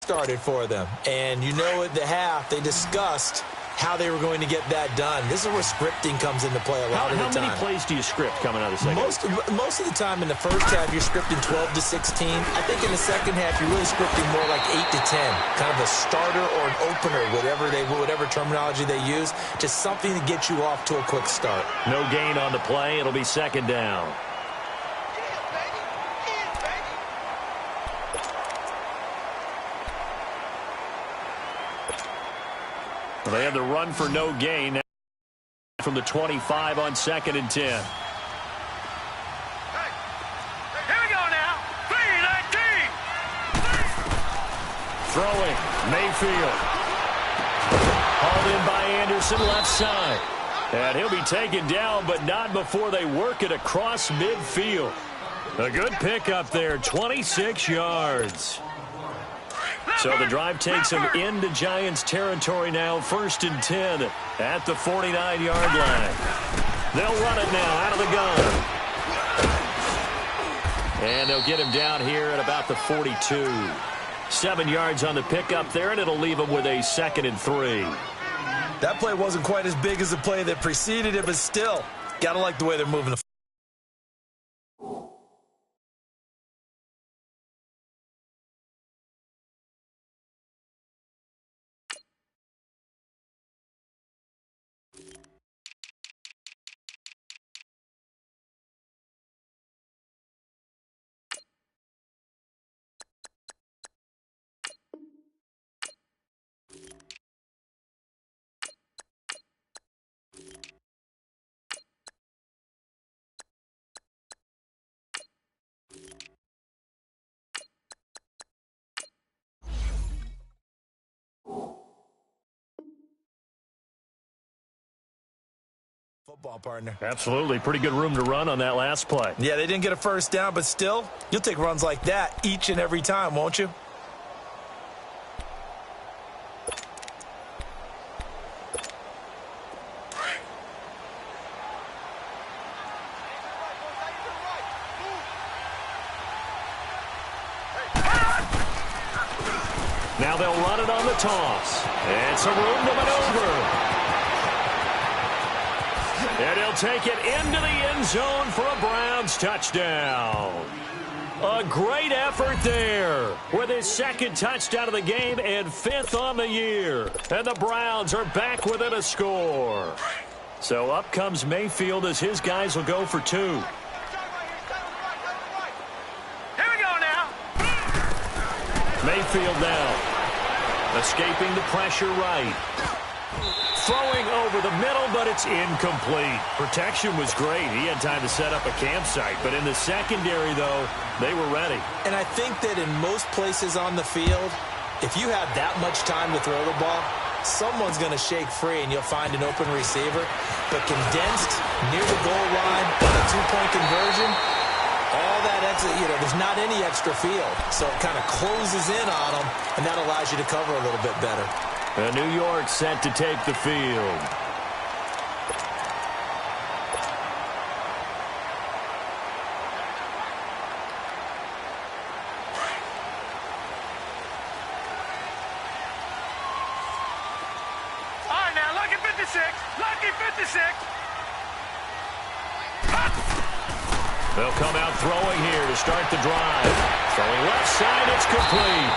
started for them. And you know at the half, they discussed how they were going to get that done. This is where scripting comes into play a lot of the time. How many plays do you script coming out of the second? Most of the time in the first half, you're scripting 12 to 16. I think in the second half, you're really scripting more like 8 to 10. Kind of a starter or an opener, whatever terminology they use. Just something to get you off to a quick start. No gain on the play. It'll be second down. They have the run for no gain from the 25 on 2nd and 10. Hey, here we go now. 3-19. Throwing, Mayfield. Hauled in by Anderson, left side. And he'll be taken down, but not before they work it across midfield. A good pickup there, 26 yards. So the drive takes them into Giants territory now, 1st and 10 at the 49-yard line. They'll run it now out of the gun. And they'll get him down here at about the 42. 7 yards on the pickup there, and it'll leave them with a 2nd and 3. That play wasn't quite as big as the play that preceded it, but still, got to like the way they're moving the football, partner. Absolutely. Pretty good room to run on that last play. Yeah, they didn't get a first down, but still, you'll take runs like that each and every time, won't you? Now they'll run it on the toss. It's a room to maneuver. And he'll take it into the end zone for a Browns touchdown. A great effort there with his 2nd touchdown of the game and 5th on the year. And the Browns are back within a score. So up comes Mayfield as his guys will go for 2. Here we go now. Mayfield now. Escaping the pressure right. Throwing over the middle, but it's incomplete. Protection was great. He had time to set up a campsite. But in the secondary, though, they were ready. And I think that in most places on the field, if you have that much time to throw the ball, someone's going to shake free and you'll find an open receiver. But condensed, near the goal line, on a 2-point conversion, all that extra, there's not any extra field. So it kind of closes in on them, and that allows you to cover a little bit better. And New York set to take the field. All right, now, lucky 56. Lucky 56. They'll come out throwing here to start the drive. Throwing left side, it's complete.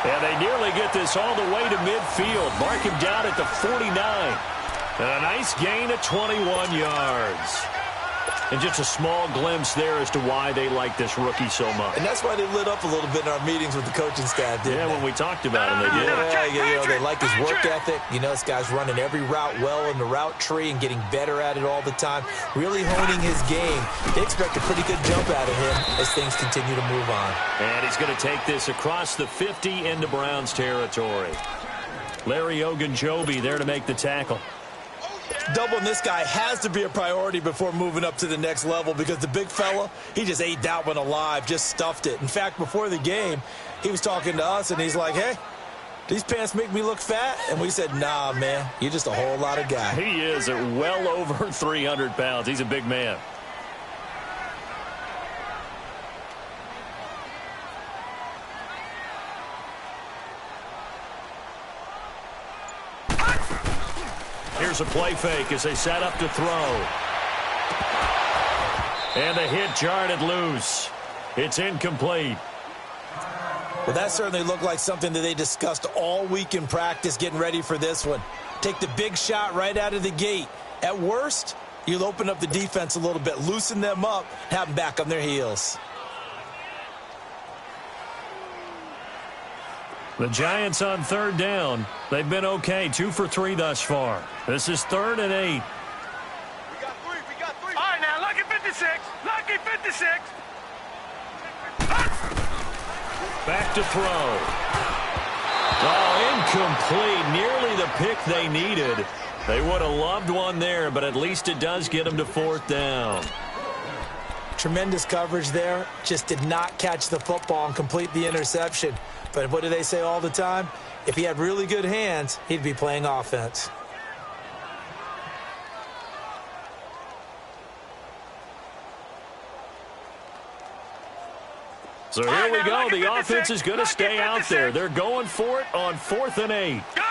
And they nearly get this all the way to midfield. Mark him down at the 49. And a nice gain of 21 yards. And just a small glimpse there as to why they like this rookie so much. And that's why they lit up a little bit in our meetings with the coaching staff, didn't they? When we talked about him, they did. Yeah, they like his work ethic. This guy's running every route well in the route tree and getting better at it all the time. Really honing his game. They expect a pretty good jump out of him as things continue to move on. And he's going to take this across the 50 into Browns territory. Larry Ogunjobi there to make the tackle. Doubling this guy has to be a priority before moving up to the next level because the big fella, he just ate that one alive, just stuffed it. In fact, before the game, he was talking to us, and he's like, hey, these pants make me look fat? And we said, nah, man, you're just a whole lot of guy. He is at well over 300 pounds. He's a big man. Here's a play fake as they set up to throw. And the hit jarred it loose. It's incomplete. Well, that certainly looked like something that they discussed all week in practice getting ready for this one. Take the big shot right out of the gate. At worst, you'll open up the defense a little bit, loosen them up, have them back on their heels. The Giants on third down. They've been okay, 2 for 3 thus far. This is 3rd and 8. We got three. All right, now, lucky 56. Lucky 56. Back to throw. Oh, incomplete. Nearly the pick they needed. They would have loved one there, but at least it does get them to 4th down. Tremendous coverage there. Just did not catch the football and complete the interception. But what do they say all the time? If he had really good hands, he'd be playing offense. So here we go. The offense is going to stay out there. They're going for it on 4th and 8. Gone!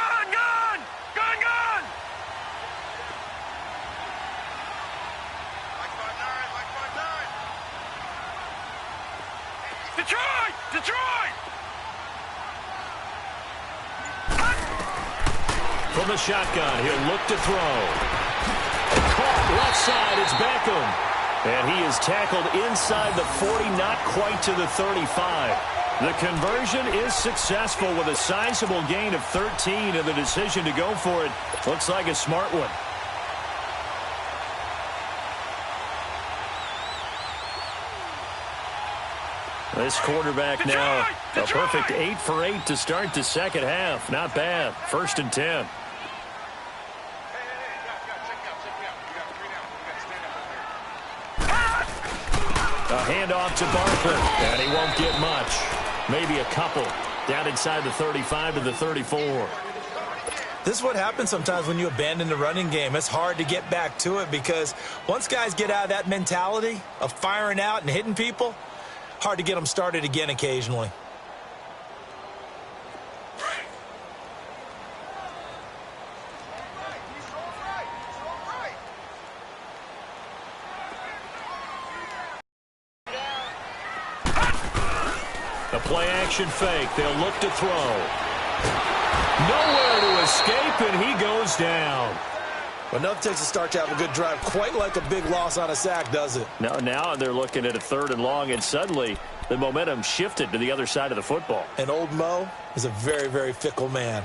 Detroit! From the shotgun, he'll look to throw. Caught left side, it's Beckham. And he is tackled inside the 40, not quite to the 35. The conversion is successful with a sizable gain of 13, and the decision to go for it looks like a smart one. This quarterback now, a perfect 8 for 8 to start the second half. Not bad. 1st and 10. A handoff to Barkley, and he won't get much. Maybe a couple. Down inside the 35 to the 34. This is what happens sometimes when you abandon the running game. It's hard to get back to it because once guys get out of that mentality of firing out and hitting people, hard to get them started again occasionally. A play-action fake. They'll look to throw. Nowhere to escape, and he goes down. Well, enough takes a start to have a good drive. Quite like a big loss on a sack, does it? Now they're looking at a 3rd and long, and suddenly the momentum shifted to the other side of the football. And old Mo is a very, very fickle man.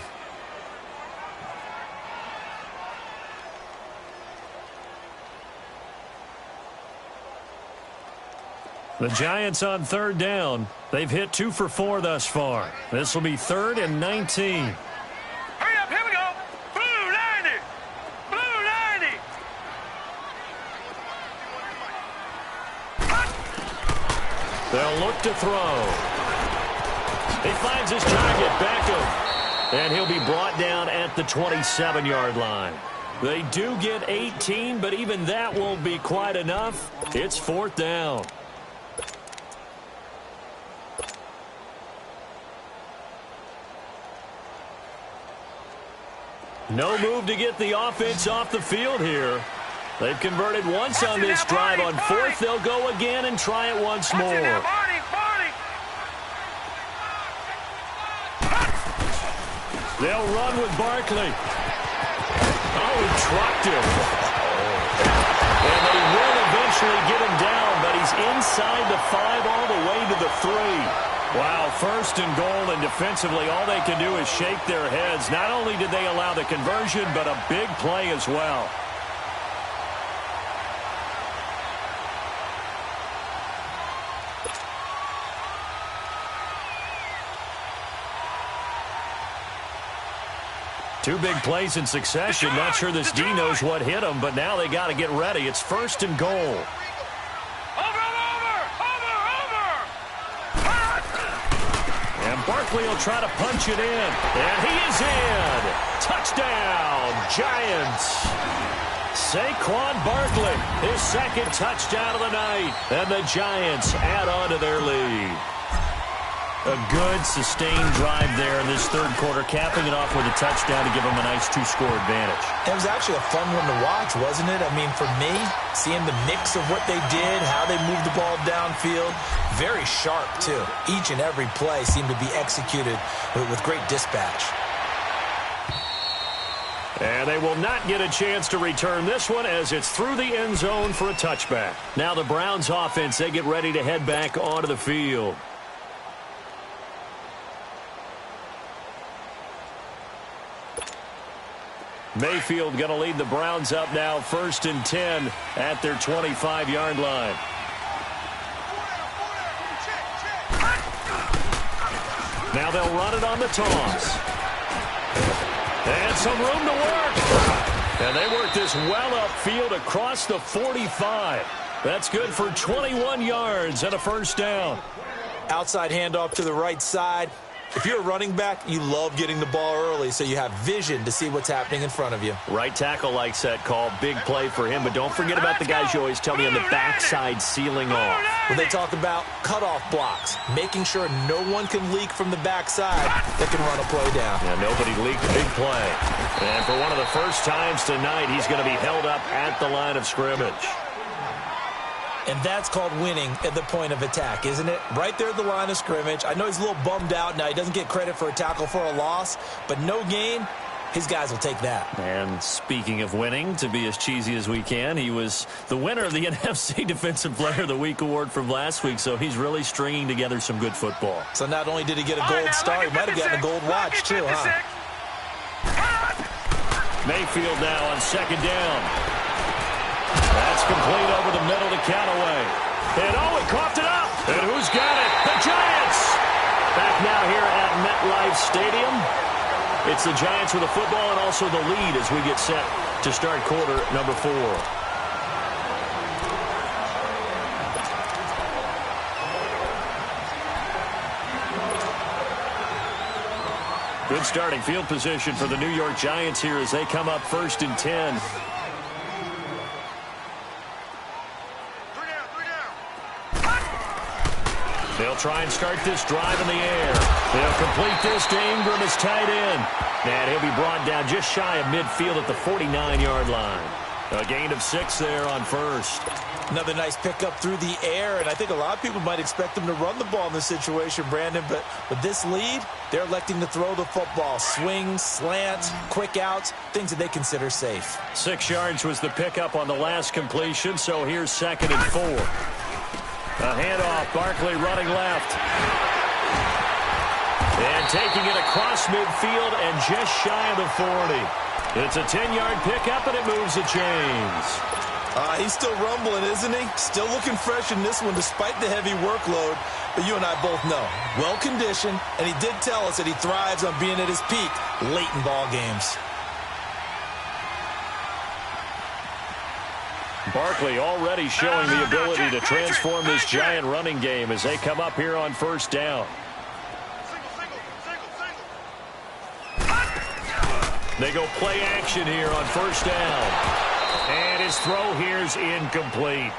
The Giants on 3rd down. They've hit 2 for 4 thus far. This will be 3rd and 19. Hurry up, here we go. Blue 90. Blue 90. They'll look to throw. He finds his target, Beckham. And he'll be brought down at the 27-yard line. They do get 18, but even that won't be quite enough. It's 4th down. No move to get the offense off the field here. They've converted once on this drive. On 4th, they'll go again and try it once more. They'll run with Barkley. Oh, he trucked him. And they will eventually get him down, but he's inside the 5 all the way to the 3. Wow, 1st and goal, and defensively all they can do is shake their heads. Not only did they allow the conversion, but a big play as well. Two big plays in succession. Not sure this D knows what hit him, but now they got to get ready. It's 1st and goal. Barkley will try to punch it in, and he is in. Touchdown, Giants. Saquon Barkley, his 2nd touchdown of the night, and the Giants add on to their lead. A good, sustained drive there in this third quarter, capping it off with a touchdown to give them a nice two-score advantage. It was actually a fun one to watch, wasn't it? I mean, for me, seeing the mix of what they did, how they moved the ball downfield, very sharp, too. Each and every play seemed to be executed with great dispatch. And they will not get a chance to return this one as it's through the end zone for a touchback. Now the Browns offense, they get ready to head back onto the field. Mayfield going to lead the Browns up now, 1st and 10 at their 25-yard line. Now they'll run it on the toss. And some room to work. And they work this well upfield across the 45. That's good for 21 yards and a first down. Outside handoff to the right side. If you're a running back, you love getting the ball early so you have vision to see what's happening in front of you. Right tackle likes that call. Big play for him, but don't forget about the guys you always tell me on the backside sealing off. When they talk about cutoff blocks, making sure no one can leak from the backside that can run a play down. Yeah, nobody leaked. Big play. And for one of the first times tonight, he's going to be held up at the line of scrimmage. And that's called winning at the point of attack, isn't it? Right there at the line of scrimmage. I know he's a little bummed out now. He doesn't get credit for a tackle for a loss, but no gain, his guys will take that. And speaking of winning, to be as cheesy as we can, he was the winner of the NFC Defensive Player of the Week award from last week, so he's really stringing together some good football. So not only did he get a gold star, he might have gotten a gold watch too, huh? Mayfield now on 2nd down. That's complete over the middle to Callaway. And he coughed it up. And who's got it? The Giants. Back now here at MetLife Stadium. It's the Giants with the football and also the lead as we get set to start quarter number 4. Good starting field position for the New York Giants here as they come up 1st and 10. They'll try and start this drive in the air. They'll complete this to Ingram as tight end. And he'll be brought down just shy of midfield at the 49-yard line. A gain of 6 there on 1st. Another nice pickup through the air, and I think a lot of people might expect them to run the ball in this situation, Brandon, but with this lead, they're electing to throw the football. Swings, slants, quick outs, things that they consider safe. 6 yards was the pickup on the last completion, so here's 2nd and 4. A handoff, Barkley running left. And taking it across midfield and just shy of the 40. It's a 10-yard pickup, and it moves the chains. He's still rumbling, isn't he? Still looking fresh in this one despite the heavy workload. But you and I both know, well-conditioned, and he did tell us that he thrives on being at his peak late in ball games. Barkley already showing the ability to transform this Giant running game as they come up here on 1st down. They go play action here on 1st down. And his throw here's incomplete.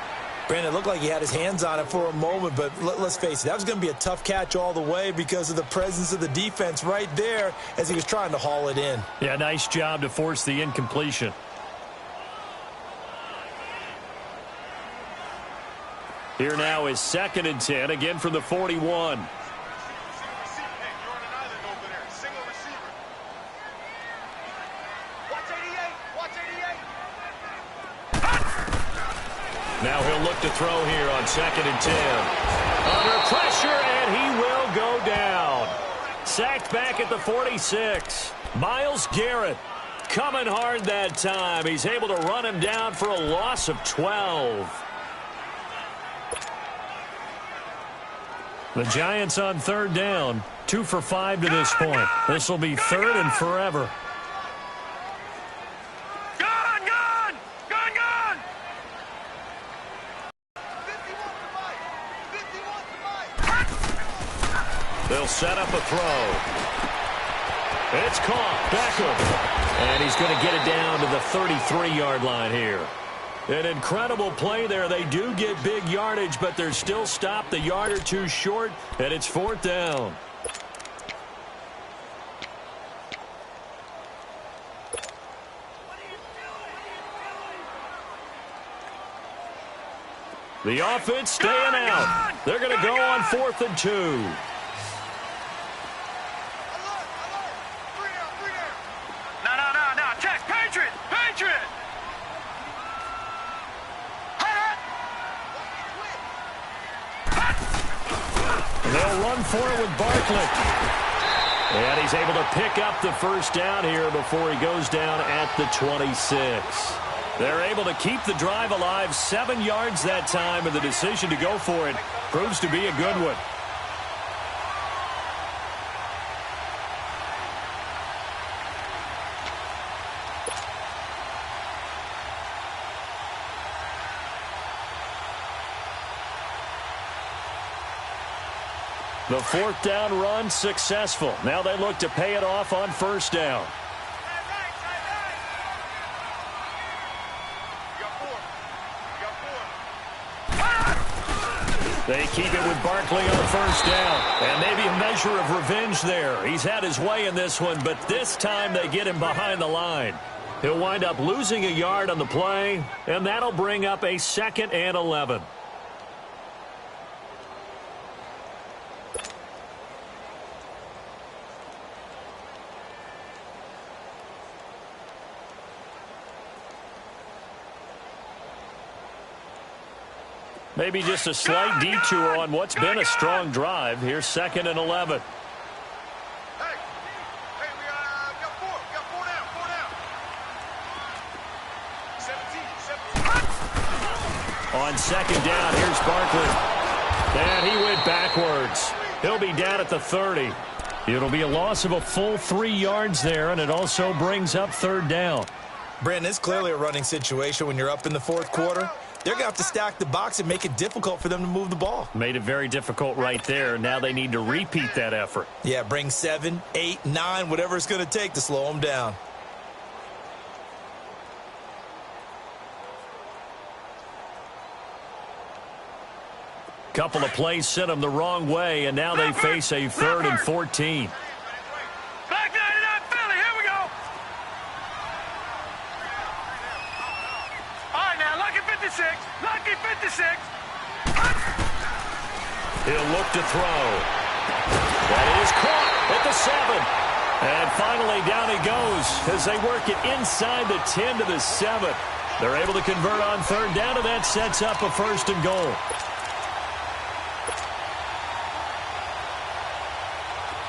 Brandon, it looked like he had his hands on it for a moment, but let's face it, that was going to be a tough catch all the way because of the presence of the defense right there as he was trying to haul it in. Yeah, nice job to force the incompletion. Here now is 2nd and 10, again from the 41. Now he'll look to throw here on 2nd and 10. Under pressure, and he will go down. Sacked back at the 46. Myles Garrett coming hard that time. He's able to run him down for a loss of 12. The Giants on 3rd down, 2 for 5 to this point. This will be 3rd and forever. They'll set up a throw. It's caught. Beckham. And he's going to get it down to the 33-yard line here. An incredible play there. They do get big yardage, but they're still stopped a yard or two short, and it's 4th down. The offense staying out. They're going to go on 4th and 2. No. Check. Patriot. They'll run for it with Barkley. And he's able to pick up the first down here before he goes down at the 26. They're able to keep the drive alive, 7 yards that time, and the decision to go for it proves to be a good one. The 4th down run successful. Now they look to pay it off on 1st down. They keep it with Barkley on 1st down. And maybe a measure of revenge there. He's had his way in this one, but this time they get him behind the line. He'll wind up losing a yard on the play, and that'll bring up a 2nd and 11. Maybe just a slight detour on what's been a strong drive. Here's 2nd and 11. Hey, we got 4. We got 4 down. 17. On 2nd down, here's Barkley. And he went backwards. He'll be down at the 30. It'll be a loss of a full 3 yards there, and it also brings up 3rd down. Brandon, it's clearly a running situation when you're up in the 4th quarter. They're going to have to stack the box and make it difficult for them to move the ball. Made it very difficult right there. Now they need to repeat that effort. Yeah, bring 7, 8, 9, whatever it's going to take to slow them down. Couple of plays sent them the wrong way, and now they face a 3rd and 14. Back 99 Philly. Here we go. All right, now, lucky 56. Lucky 56. He'll look to throw. That is caught at the 7. And finally down he goes as they work it inside the 10 to the 7. They're able to convert on 3rd down, and that sets up a 1st and goal.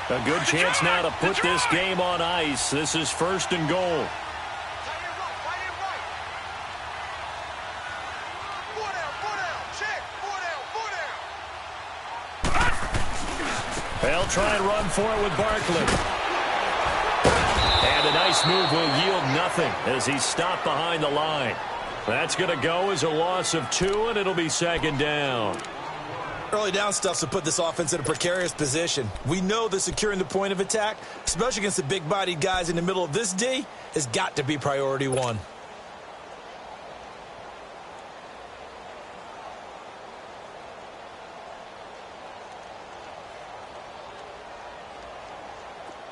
A good chance now to put this game on ice. This is 1st and goal. They'll try and run for it with Barkley. And a nice move will yield nothing as he's stopped behind the line. That's going to go as a loss of 2, and it'll be 2nd down. Early down stuff's to put this offense in a precarious position. We know that securing the point of attack, especially against the big-bodied guys in the middle of this D, has got to be priority 1.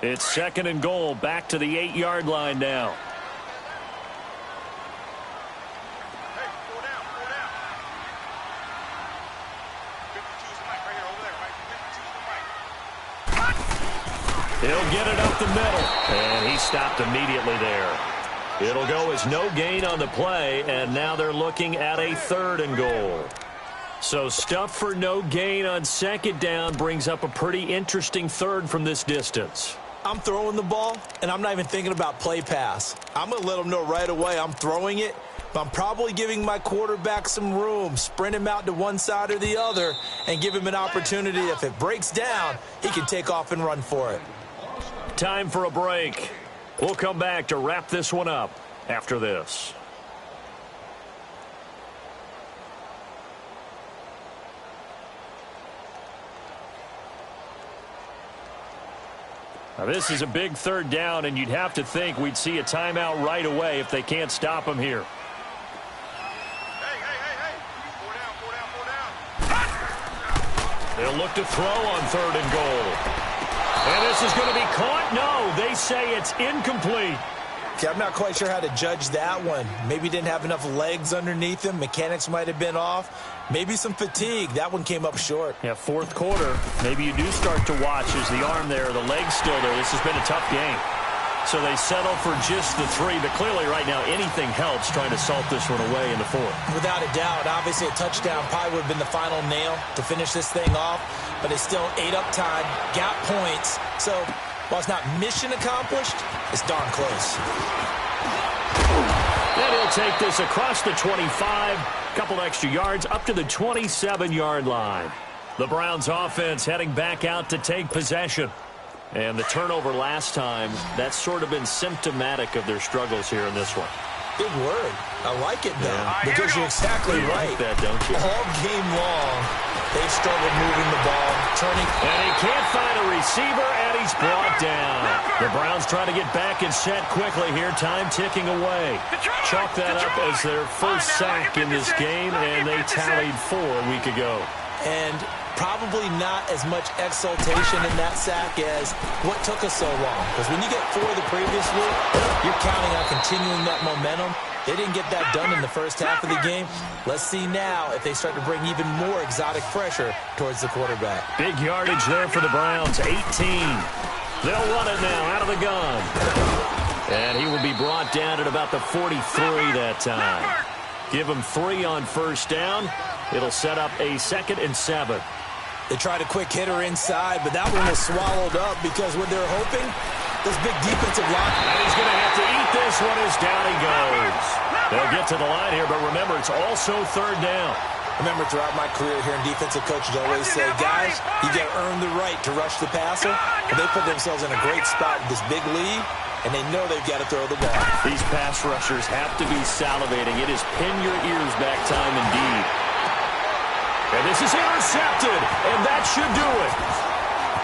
It's 2nd and goal, back to the 8-yard line now. He'll get it up the middle, and he stopped immediately there. It'll go as no gain on the play, and now they're looking at a 3rd and goal. So stuff for no gain on 2nd down brings up a pretty interesting 3rd from this distance. I'm throwing the ball, and I'm not even thinking about play pass. I'm going to let them know right away I'm throwing it, but I'm probably giving my quarterback some room, sprint him out to one side or the other, and give him an opportunity. If it breaks down, he can take off and run for it. Time for a break. We'll come back to wrap this one up after this. Now, this is a big 3rd down, and you'd have to think we'd see a timeout right away if they can't stop him here. They'll look to throw on 3rd and goal. And this is going to be caught. No, they say it's incomplete. See, I'm not quite sure how to judge that one. Maybe didn't have enough legs underneath him. Mechanics might have been off. Maybe some fatigue. That one came up short. Yeah, 4th quarter. Maybe you do start to watch as the arm there, the leg's still there. This has been a tough game. So they settle for just the 3, but clearly right now anything helps trying to salt this one away in the 4th. Without a doubt, obviously a touchdown probably would have been the final nail to finish this thing off, but it's still ate up time, got points. So while it's not mission accomplished, it's darn close. Then he'll take this across the 25, a couple extra yards up to the 27-yard line. The Browns offense heading back out to take possession. And the turnover last time, that's sort of been symptomatic of their struggles here in this one. Big word. I like it, though, Yeah. because you're exactly You right. like that, don't you? All game long, they've struggled moving the ball, turning. And he can't find a receiver, and he's brought down. The Browns trying to get back and set quickly here, time ticking away. Chalk that up as their first sack in this game, and they tallied 4 a week ago. And probably not as much exultation in that sack as what took us so long. Because when you get 4 the previous week, you're counting on continuing that momentum. They didn't get that done in the first half of the game. Let's see now if they start to bring even more exotic pressure towards the quarterback. Big yardage there for the Browns, 18. They'll run it now out of the gun. And he will be brought down at about the 43 that time. Give him 3 on first down. It'll set up a 2nd and 7. They tried a quick hitter inside, but that one was swallowed up because what they're hoping, this big defensive line. And he's going to have to eat this one as down he goes. They'll get to the line here, but remember, it's also 3rd down. Remember, throughout my career here in defensive coaches always say, guys, you got to earn the right to rush the passer. And they put themselves in a great spot with this big lead, and they know they've got to throw the ball. These pass rushers have to be salivating. It is pin your ears back time indeed. And this is intercepted, and that should do it.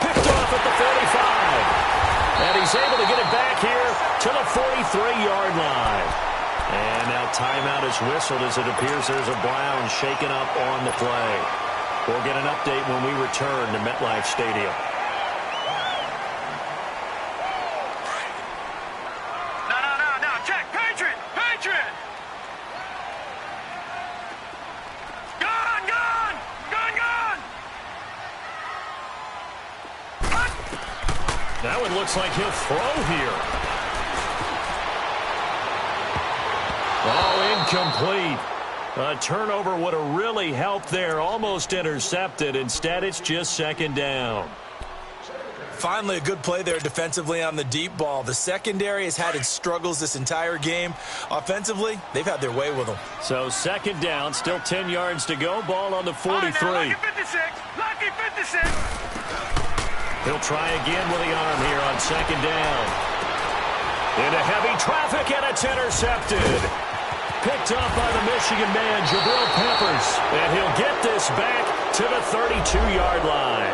Picked off at the 45. And he's able to get it back here to the 43-yard line. And now timeout is whistled as it appears there's a Brown shaken up on the play. We'll get an update when we return to MetLife Stadium. No, check, Patriot! Now it looks like he'll throw here. Oh, incomplete. A turnover would have really helped there. Almost intercepted. Instead, it's just 2nd down. Finally, a good play there defensively on the deep ball. The secondary has had its struggles this entire game. Offensively, they've had their way with them. So 2nd down, still 10 yards to go. Ball on the 43. Lucky 56. Lucky 56. He'll try again with the arm here on 2nd down. Into heavy traffic, and it's intercepted. Picked off by the Michigan man, Jabril Peppers. And he'll get this back to the 32-yard line.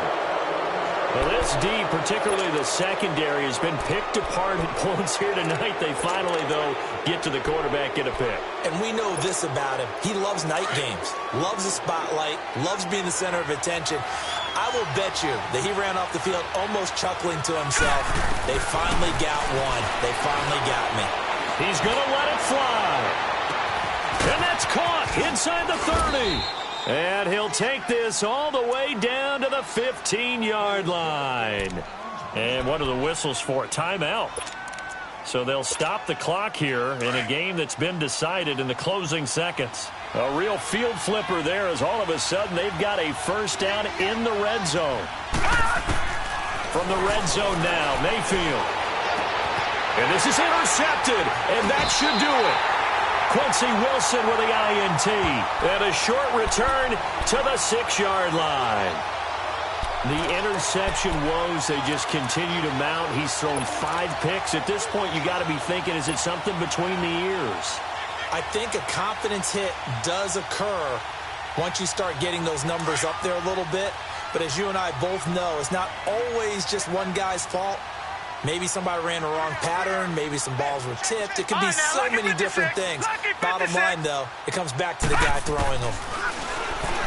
Well, this D, particularly the secondary, has been picked apart at points here tonight. They finally, though, get to the quarterback, get a pick. And we know this about him. He loves night games, loves the spotlight, loves being the center of attention. I will bet you that he ran off the field almost chuckling to himself. They finally got one. They finally got me. He's going to let it fly. And that's caught inside the 30. And he'll take this all the way down to the 15-yard line. And what are the whistles for? Timeout. So they'll stop the clock here in a game that's been decided in the closing seconds. A real field flipper there as all of a sudden they've got a first down in the red zone. From the red zone now, Mayfield. And this is intercepted, and that should do it. Quincy Wilson with the INT. And a short return to the 6-yard line. The interception woes, they just continue to mount. He's thrown 5 picks. At this point, you got to be thinking, is it something between the ears? I think a confidence hit does occur once you start getting those numbers up there a little bit. But as you and I both know, it's not always just one guy's fault. Maybe somebody ran a wrong pattern. Maybe some balls were tipped. It could be so many different things. Bottom line, though, it comes back to the guy throwing them.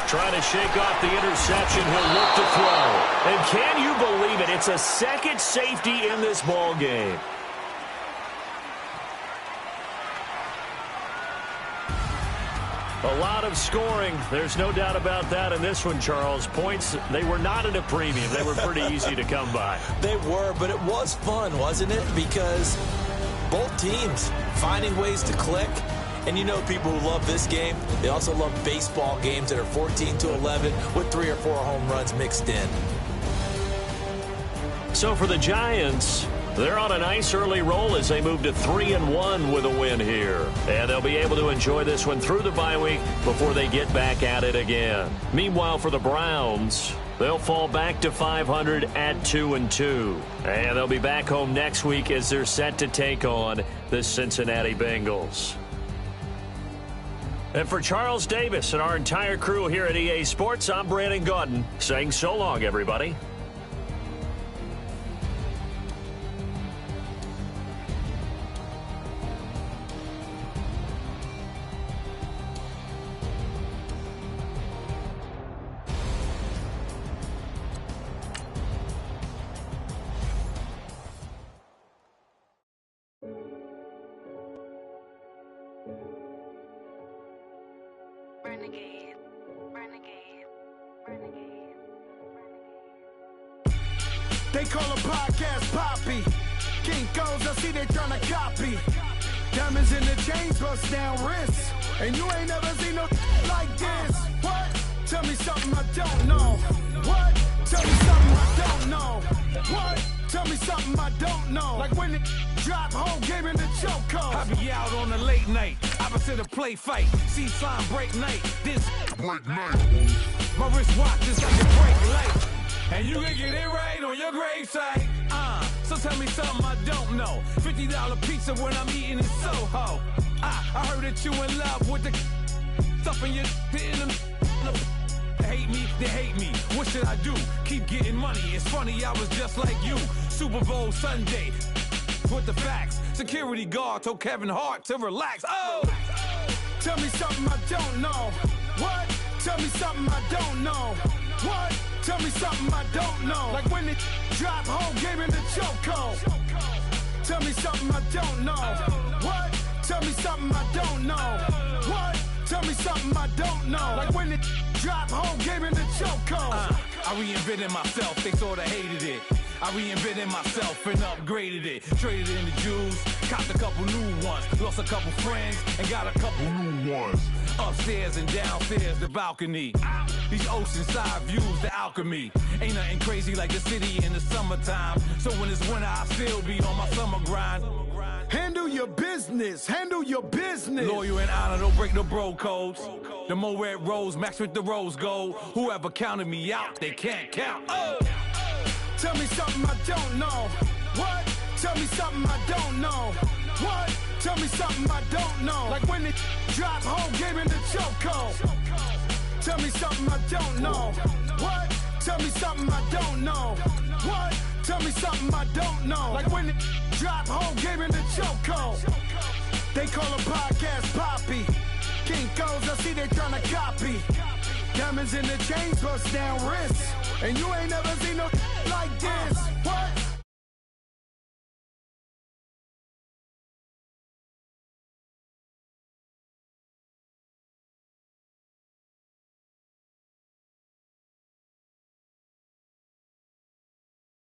Trying to shake off the interception. He'll look to throw. And can you believe it? It's a second safety in this ball game. A lot of scoring. There's no doubt about that in this one, Charles. Points, they were not at a premium. They were pretty easy to come by. They were, but it was fun, wasn't it? Because both teams finding ways to click. And you know people who love this game, they also love baseball games that are 14-11 with 3 or 4 home runs mixed in. So for the Giants, they're on a nice early roll as they move to 3-1 with a win here. And they'll be able to enjoy this one through the bye week before they get back at it again. Meanwhile, for the Browns, they'll fall back to 500 at 2-2. And they'll be back home next week as they're set to take on the Cincinnati Bengals. And for Charles Davis and our entire crew here at EA Sports, I'm Brandon Gaudin saying so long, everybody. Renegade, renegade, renegade, renegade. They call a podcast Poppy. Kinkos, I see they tryna copy. Diamonds in the chains, bust down wrists. And you ain't never seen no like this. What? Tell me something I don't know. What? Tell me something I don't know. What? Tell me something I don't know. Like when it drop, whole game in the chokehold. I be out on a late night, opposite a play fight. See slime break night, this break night. My wrist watch is like a break light. And you can get it right on your gravesite. So tell me something I don't know. $50 pizza when I'm eating in Soho. I heard that you in love with the stuff in your in them. Hate me, they hate me. What should I do? Keep getting money. It's funny, I was just like you. Super Bowl Sunday. With the facts. Security guard told Kevin Hart to relax. Oh! Tell me something I don't know. What? Tell me something I don't know. What? Tell me something I don't know. Like when it drop, whole game in the chokehold. Tell me something I don't know. What? Tell me something I don't know. What? Tell me something I don't know. Like when it drop, whole game in the chokehold. I reinvented myself, they sorta hated it. I reinvented myself and upgraded it. Traded in the Jews, copped a couple new ones. Lost a couple friends and got a couple new ones. Upstairs and downstairs, the balcony. These oceanside views, the alchemy. Ain't nothing crazy like the city in the summertime. So when it's winter, I still be on my summer grind. Handle your business, handle your business. Loyal and honor, don't break the bro codes. The more red rose, max with the rose gold. Whoever counted me out, they can't count. Oh! Tell me something I don't know. What? Tell me something I don't know. What? Tell me something I don't know. Like when it drop, whole game in the chokehold. Tell me something I don't know. What? Tell me something I don't know. What? Tell me something I don't know. Like when it drop, whole game in the chokehold. They call a podcast Poppy. Kinkos, I see they tryna copy. Diamonds in the chains, bust down wrists. And you ain't never seen no like this.